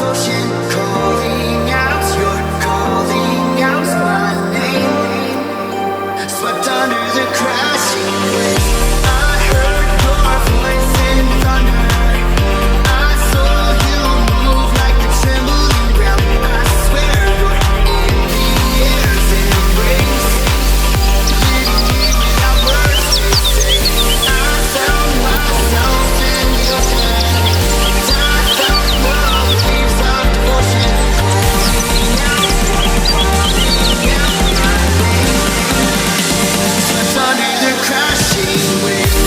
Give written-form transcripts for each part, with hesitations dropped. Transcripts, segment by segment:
devotion, calling out, you're calling out my name. Swept under the crashing waves. I heard your voice in thunder. I saw you move like the trembling ground. I swear you're in the air's embrace, leading me without words to say. I found myself in your hands. I felt the waves of devotion calling out my name. Swept under the crashing waves.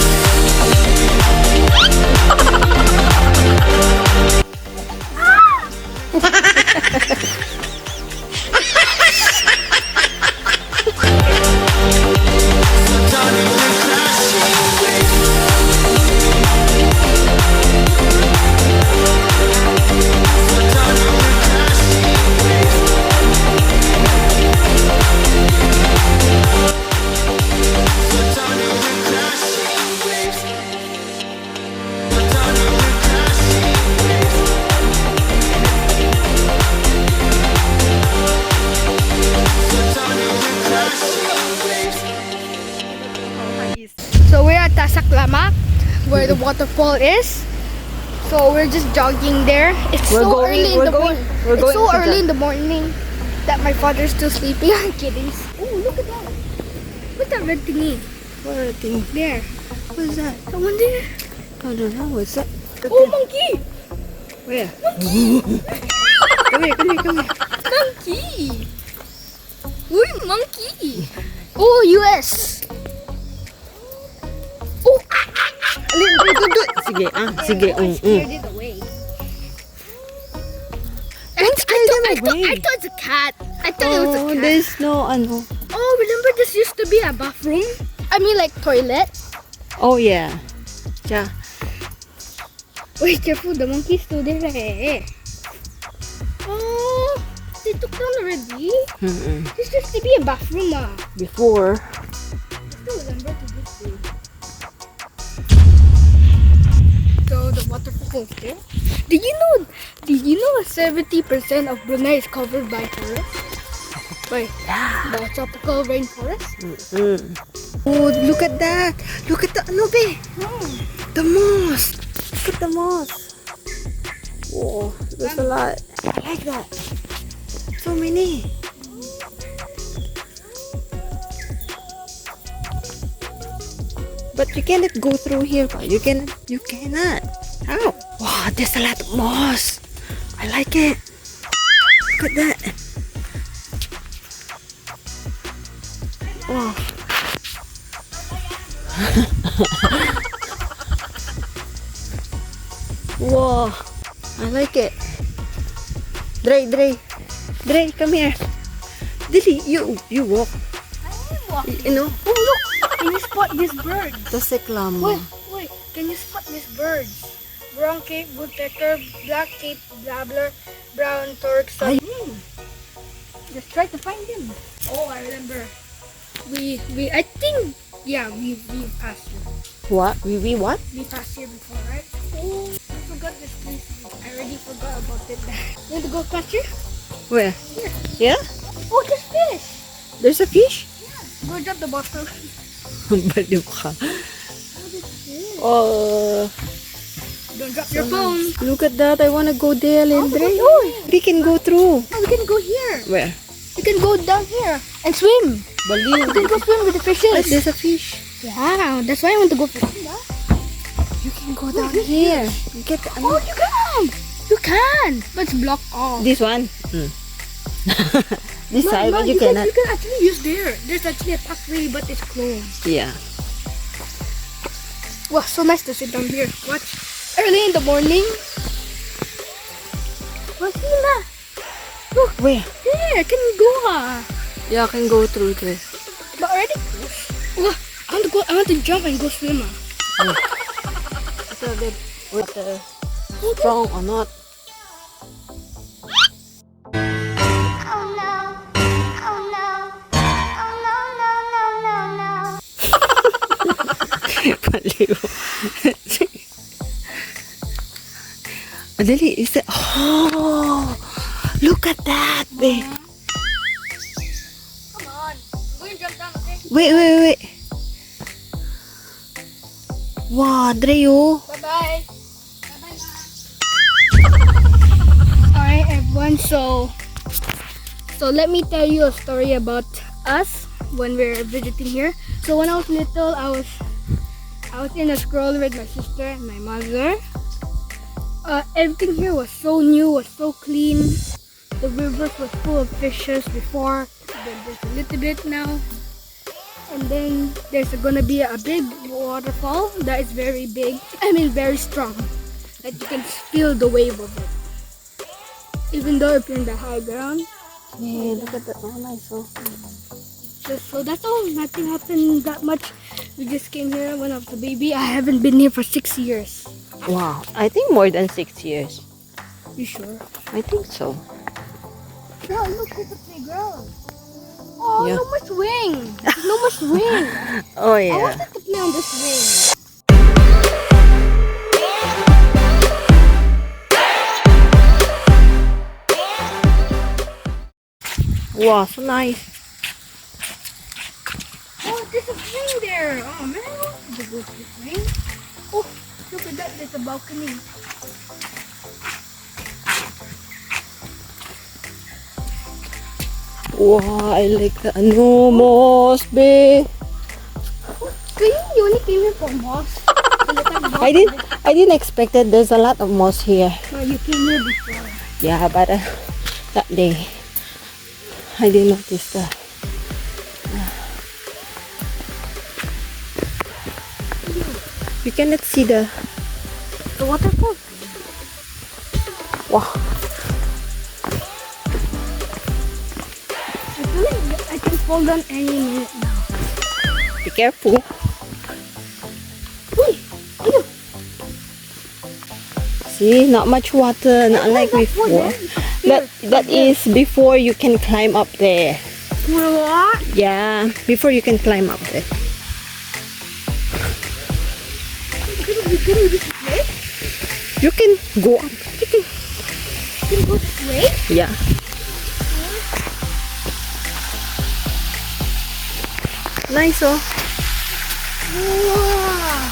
Swept under the crashing waves. Swept under the crashing waves. Swept under the crashing waves. Swept under the crashing waves. Swept under the crashing waves. So we're at TASEK Lama, where the waterfall is. So we're just jogging there. It's so early in the morning. It's so early in the morning that my father's still sleeping. I'm kidding. Oh, look at that. What's that red thingy? What thing? There. What is that? Someone there. I don't know. What's that? Oh, monkey. Where? Come here, come here, come here. Monkey. Uy, monkey. Oh, US. Oh, Alin, do. Sige, sige. I scared it away. I thought it's a cat. I thought it was a cat. There's no ano. Oh, remember this used to be a bathroom? I mean like toilet? Oh, yeah. Yeah. Wait, careful, the monkey's still there. Oh, they took down already? This used to be a bathroom. Before. I still remember to this day. So the waterfall is there. Did you know 70% of Brunei is covered by forest? By tropical rainforest? Oh, look at that. Look at the ano, be? The moss. Look at the moss. Whoa, there's a lot. I like that. So many. But you cannot go through here. You cannot. How? Wow, there's a lot of moss. I like it. Look at that. Wow. Wow. I like it. Dre, come here. Dili, you walk. You know? Oh look! Can you spot this bird? TASEK Lama. Wait, can you spot these birds? Brown cape woodpecker, black cape gobbler, brown torque. Just try to find them. Oh, I remember. We passed here. What? We what? We passed here before, right? Oh, I forgot this place. I already forgot about it. You want to go past here? Where? Here. Yeah? Oh, there's fish. There's a fish? Go drop the bottle. Baliw ka. Oh, Don't drop your phone. look at that. I wanna go there, Allendrei. Oh, We can go through. oh, we can go here. Where? You can go down here and swim. Baliw. You can go swim with the fishes. There's a fish. Yeah, that's why I want to go fishing. You can go down here. You get the, Oh, you can! You can! But it's blocked off. this one. This side, but you cannot. You can actually use there. There's actually a pathway, but it's closed. Yeah. Wow, so nice to sit down here. Watch. Early in the morning. What's that? Look, Where? there. Can you go? Yeah, I can go through there. But already closed. Wow, I want to jump and go swim. So that water strong or not? Baliw. Lily, is it? Oh, look at that, babe. Come on. I'm going to jump down, okay? Wait. Wow, Dre, oh. Bye-bye. Alright, everyone. So let me tell you a story about us when we're visiting here. So when I was little, I was in a stroller with my sister and my mother. Everything here was so new, was so clean. The rivers was full of fishes before. Then there's a little bit now. And then there's gonna be a big waterfall that is very big. I mean very strong. That you can feel the wave of it. Even though if you're in the high ground. Yeah, look at that. Oh, nice. Oh. So that's all. Nothing happened that much. We just came here when I was a baby. I haven't been here for 6 years. Wow, I think more than 6 years. You sure? I think so. No, look at the playground. Oh, Yeah. no more swing. There's no more swing. Oh, I yeah. wanted to play on the swing. Wow, so nice. Oh, there's a swing there. Oh man, I want to go to the swing. Oh, look at that. There's a balcony. Wow, I like the moss, babe. So you only came here for moss. I didn't expect that there's a lot of moss here. No, you came here before. Yeah, but that day I didn't notice that. You cannot see the waterfall. wow. I feel like I can fall down any minute now. Be careful. Uy! Ayun! See, not much water, not like before. That is before you can climb up there. What? Yeah, before you can climb up there. You can go this way? You can go up. You can go this way? Yeah. Nice, oh. Wow!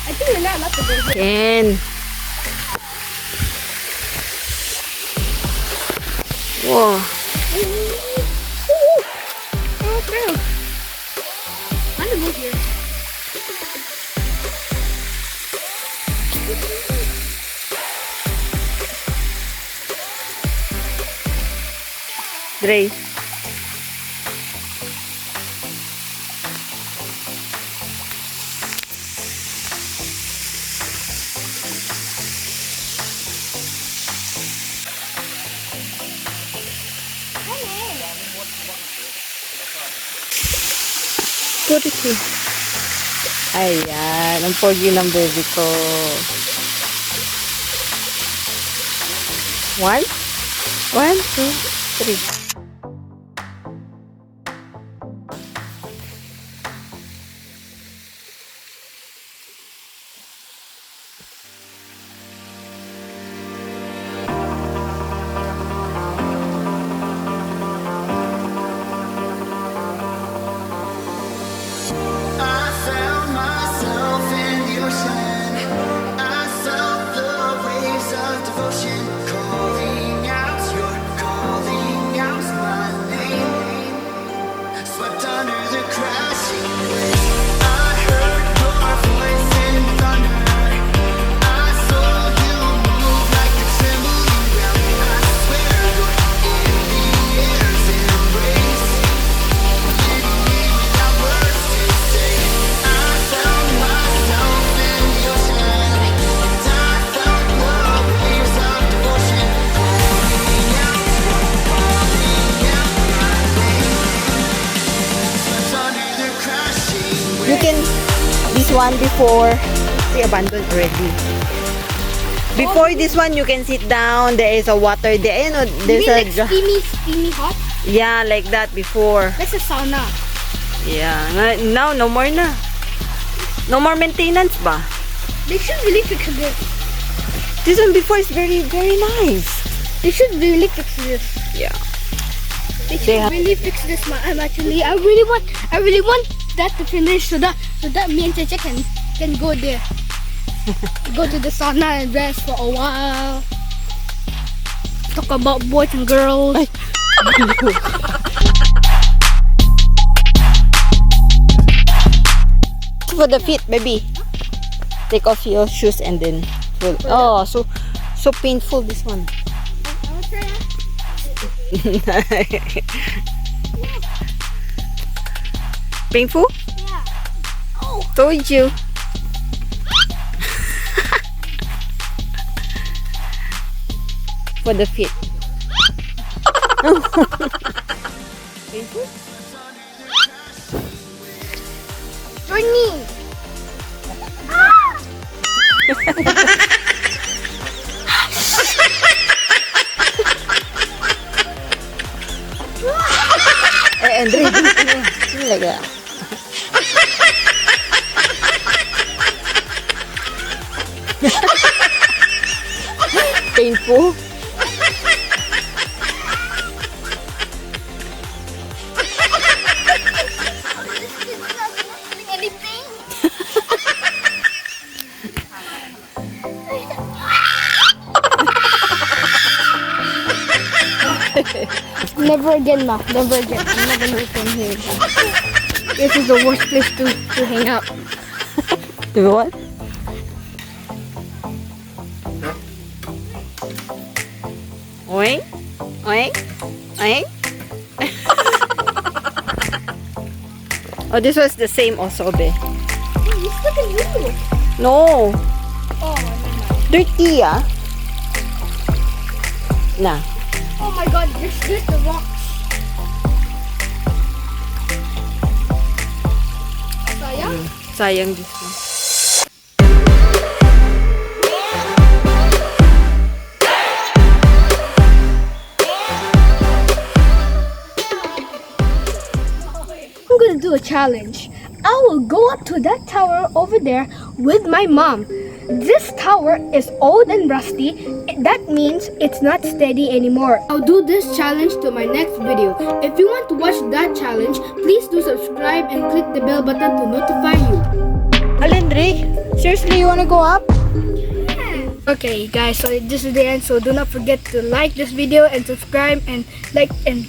I think you're not allowed to go here. Can. Wow. Okay. I'm gonna go here. Dre. Put it here. Ayan, ang pogi ng baby ko. 1, 2, 3. I found myself in the ocean. I felt the waves of devotion calling out. You're calling out my name. Swept under the crashing waves. I heard your voice in thunder. I saw you move like a trembling ground. I swear you're in the air's embrace. Leading me without words to say. I found myself in the ocean, and I felt the waves of devotion calling out my name. Swept under the crashing waves. You can, this one before, we abandoned already. Before this one, you can sit down. There is a water there. You know, You there's mean a like steamy hot? yeah, like that before. That's a sauna. Yeah, now no more na. No more maintenance ba? They should really fix this. This one before is very, very nice. They should really fix this. Yeah. They should really fix this. I really want that to finish so that me and Cheche can go there. Go to the sauna and rest for a while. Talk about boys and girls. For the feet, baby. Take off your shoes and then. Oh, so painful this one. Painful? Yeah. Oh. Told you. For the feet. Painful? Join me. Allendrei, do like that. Painful. Never again, Ma. Never again. I'm not gonna come here again. This is the worst place to hang out. Do what? Oink, oink, oink. Oh, this was the same also, be. It's like a new. No, Oh, never mind. dirty, ah. Nah. Oh my God, there's the rocks. Sayang. Sayang this one. I'm gonna do a challenge. I will go up to that tower over there with my mom. This tower is old and rusty. That means it's not steady anymore. I'll do this challenge to my next video. If you want to watch that challenge, please do subscribe and click the bell button to notify you. Allendrei, seriously, you wanna go up? Okay guys, so this is the end, so do not forget to like this video and subscribe and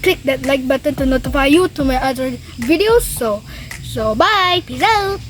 click that like button to notify you to my other videos. So bye, peace out.